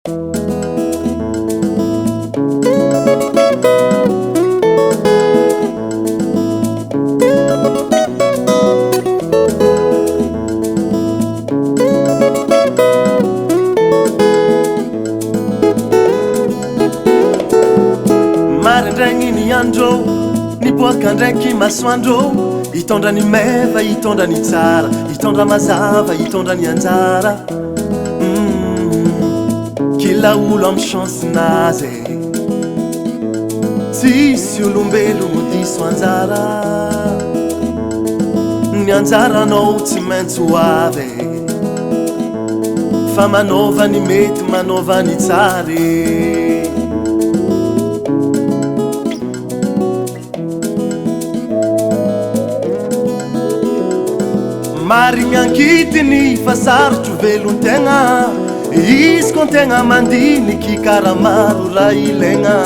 Marandragny andro niboaka ndraiky masoandro hitondra ny meva hitondra ny tsara hitondra mazava hitondra ny anjara kila olo amy chancinazy tsisy olombelogno diso anjara ny anjaranao tsy maintsy ho avy fa manova ny mety manova ny tsara marigny ankitiny fa sarotro velon-tegna izy ko tegna mandiniky kara maro raha ilaigna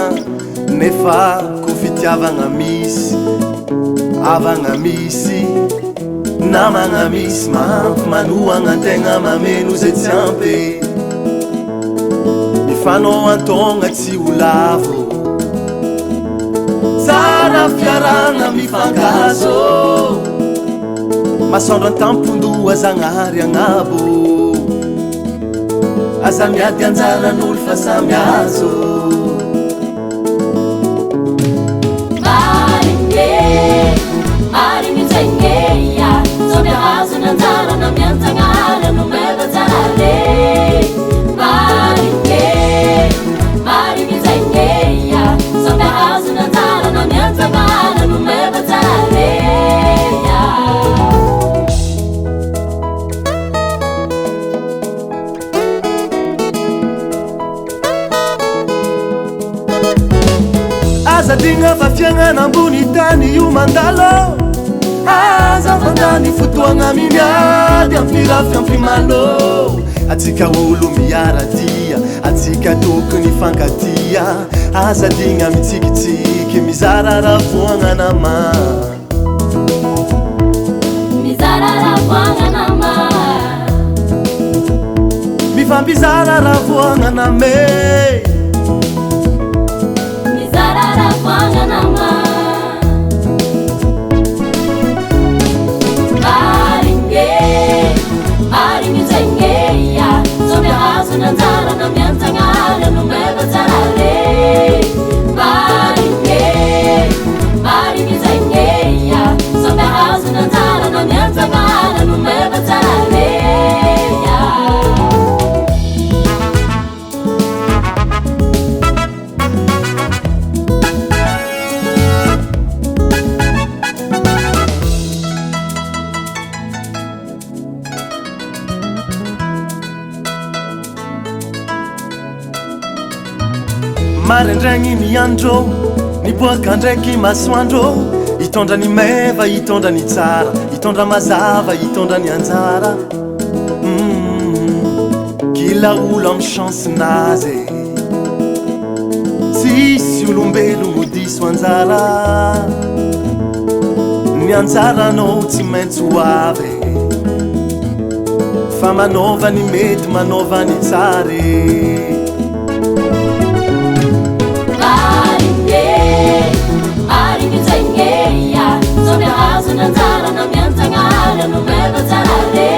nefa ko fitiavagna misy avagna misy namagna misy mampy manoagna tegna mameno zay tsy ampy mifanao antogna tsy ho lavo tsara fiaragna mifankaso masoandro antampondoa zagnahary agnabo aza miady anjaran'olo fa samy azo marigny zegneya so mihazo ny anjarana miantsagnara no meva tsara le marigny zegneya so mihazo ny anjarana miantsagnara no meva tsara leya aza digna fa fiagnana ambony tany io mandalo aza fandany fotoagna mimiady ampirafy ampimalo atsika olo miaradia atsika tokony fankatia aza digna mitsikitsiky mizara ravoagna nama mifampizara ravoagna name marigny zegneya so mihazo ny anjarana miantsagnara no meva tsara le marigny zegneya so mihazo ny anjarana miantsagnara no meva tsara leya marandragny miandro niboaka ndraiky masoandro hitondra ny meva hitondra ny tsara hitondra mazava hitondra ny anjara kila olo amy chancinazy tsisy olombelogno diso anjara ny anjaranao tsy maintsy ho avy fa manova ny mety manova ny tsara marigny zegneya so mihazo ny anjarana miantsagnara no meva tsara le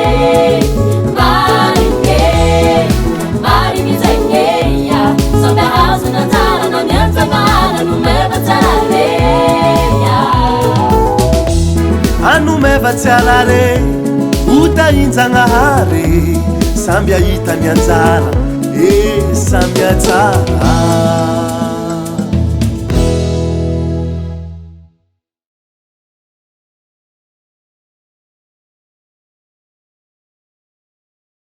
marigny zegneya so mihazo ny anjarana miantsagnara no meva tsara leya ano meva tsara re utahinjanahary samby ahita ny anjara samby atsara